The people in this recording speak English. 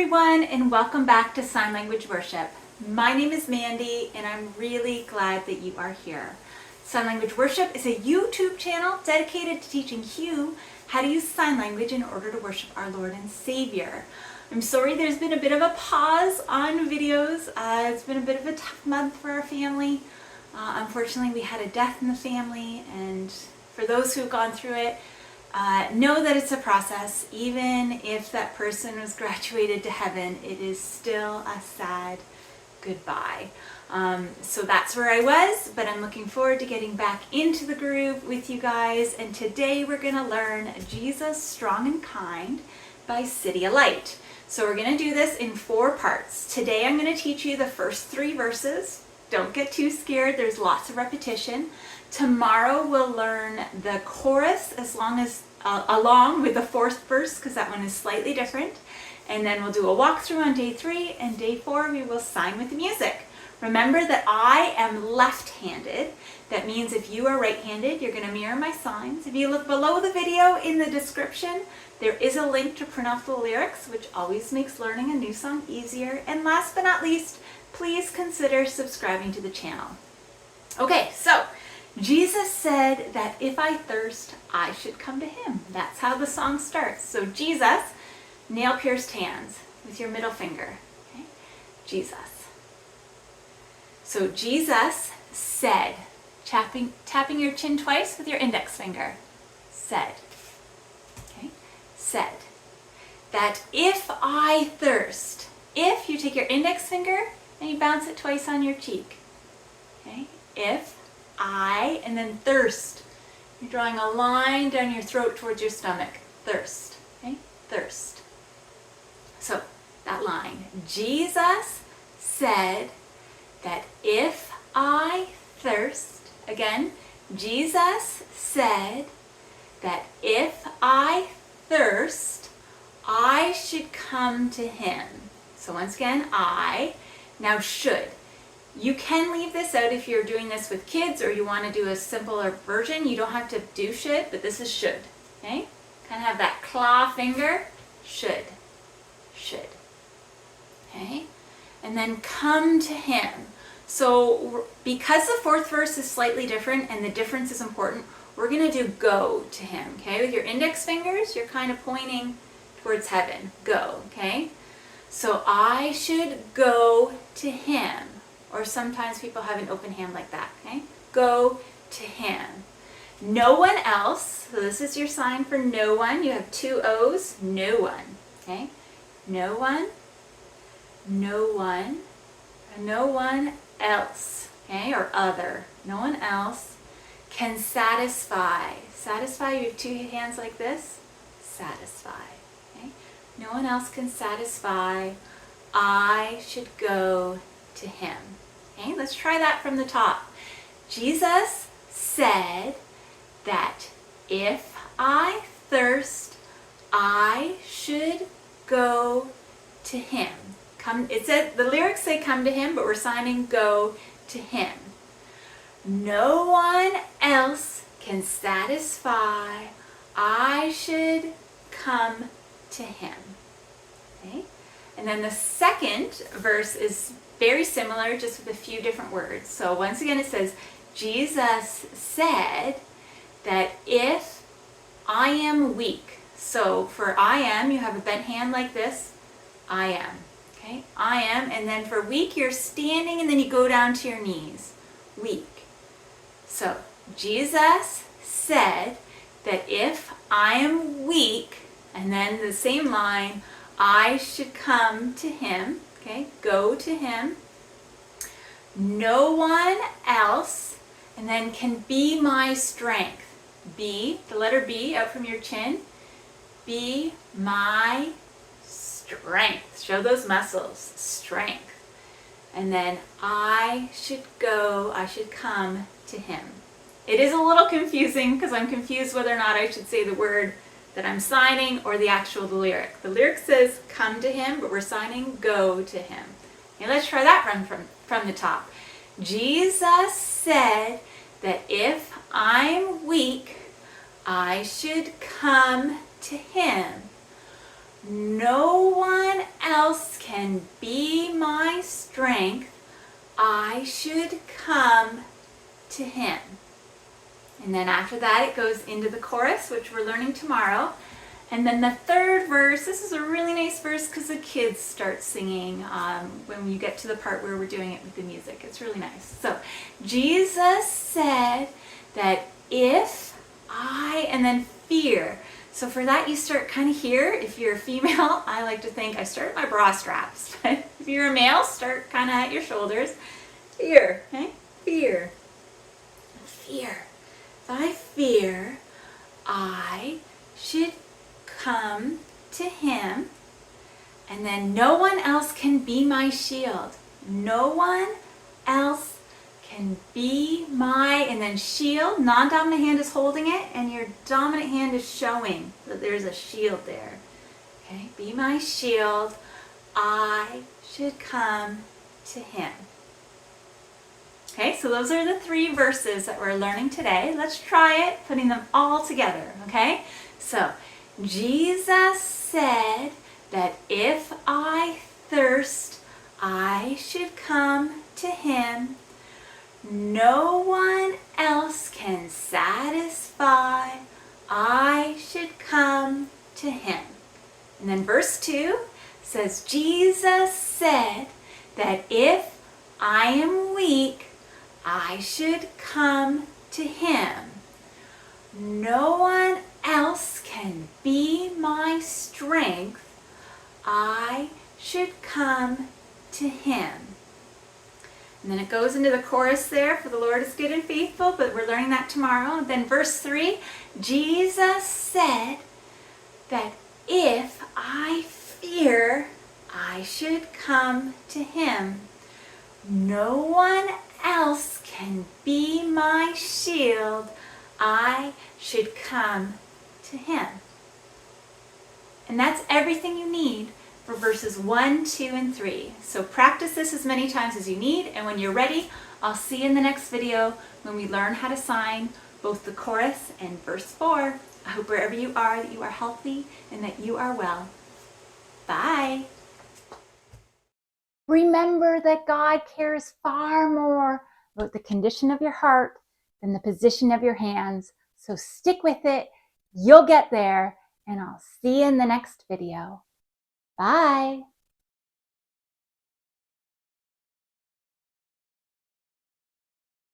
everyone, and welcome back to Sign Language Worship. My name is Mandy, and I'm really glad that you are here. Sign Language Worship is a YouTube channel dedicated to teaching you how to use sign language in order to worship our Lord and Savior. I'm sorry there's been a bit of a pause on videos. It's been a bit of a tough month for our family. Unfortunately, we had a death in the family, and for those who have gone through it, know that it's a process. Even if that person was graduated to heaven, it is still a sad goodbye. So that's where I was, but I'm looking forward to getting back into the groove with you guys. And today we're going to learn Jesus Strong and Kind by City Alight. So we're going to do this in 4 parts. Today I'm going to teach you the first 3 verses. Don't get too scared. There's lots of repetition. Tomorrow we'll learn the chorus along with the 4th verse, because that one is slightly different. And then we'll do a walkthrough on day 3, and day 4 we will sign with the music. Remember that I am left-handed. That means if you are right-handed, you're going to mirror my signs. If you look below the video in the description, there is a link to print off the lyrics, which always makes learning a new song easier. And last but not least, please consider subscribing to the channel. Okay, so Jesus said that if I thirst, I should come to him. That's how the song starts. So Jesus, nail-pierced hands with your middle finger. Okay? Jesus. So Jesus said, tapping your chin twice with your index finger. Said. Okay? Said that if I thirst, if you take your index finger and you bounce it twice on your cheek. Okay? If I, and then thirst. You're drawing a line down your throat towards your stomach. Thirst. Okay? Thirst. So, that line. Jesus said that if I thirst, again, Jesus said that if I thirst, I should come to him. So once again, I. Now should. You can leave this out if you're doing this with kids or you want to do a simpler version. You don't have to do should, but this is should. Okay? Kind of have that claw finger. Should. Should. Okay? And then come to him. So because the 4th verse is slightly different and the difference is important, we're going to do go to him. Okay? With your index fingers, you're kind of pointing towards heaven. Go. Okay? So I should go to him. Or sometimes people have an open hand like that, okay? Go to him. No one else, so this is your sign for no one. You have 2 O's, no one, okay? No one, no one, and no one else, okay? Or other. No one else can satisfy. Satisfy, you have 2 hands like this. Satisfy, okay? No one else can satisfy. I should go to him. Okay, let's try that from the top. Jesus said that if I thirst, I should go to him. It said the lyrics say come to him, but we're signing go to him. No one else can satisfy. I should come to him. Okay? And then the 2nd verse is very similar, just with a few different words. So once again it says, Jesus said that if I am weak. So for I am, you have a bent hand like this. I am. Okay? I am. And then for weak, you're standing and then you go down to your knees. Weak. So Jesus said that if I am weak, and then the same line, I should come to him. Okay, go to him. No one else, and then can be my strength. Be, the letter B out from your chin. Be my strength. Show those muscles. Strength. And then I should go, I should come to him. It is a little confusing because I'm confused whether or not I should say the word that I'm signing or the actual lyric. The lyric says come to him, but we're signing go to him. Okay, let's try that from the top. Jesus said that if I'm weak, I should come to him. No one else can be my strength. I should come to him. And then after that, it goes into the chorus, which we're learning tomorrow. And then the third verse, this is a really nice verse because the kids start singing when you get to the part where we're doing it with the music. It's really nice. So Jesus said that if I, and then fear. So for that, you start kind of here. If you're a female, I like to think I start at my bra straps. If you're a male, start kind of at your shoulders. Fear, okay? Fear. Fear. If I fear, I should come to him, and then no one else can be my shield. No one else can be my, and then shield, non-dominant hand is holding it, and your dominant hand is showing that there's a shield there. Okay, be my shield. I should come to him. Okay, so those are the 3 verses that we're learning today. Let's try it, putting them all together, okay? So, Jesus said that if I thirst, I should come to him. No one else can satisfy. I should come to him. And then verse 2 says, Jesus said that if I am weak, I should come to him. No one else can be my strength. I should come to him. And then it goes into the chorus there, for the Lord is good and faithful, but we're learning that tomorrow. Then verse 3, Jesus said that if I fear, I should come to him. No one else can be my shield. I should come to him. And that's everything you need for verses 1, 2, and 3. So practice this as many times as you need, and when you're ready, I'll see you in the next video when we learn how to sign both the chorus and verse 4. I hope wherever you are that you are healthy and that you are well. Bye. Remember that God cares far more about the condition of your heart than the position of your hands. So stick with it. You'll get there, and I'll see you in the next video. Bye.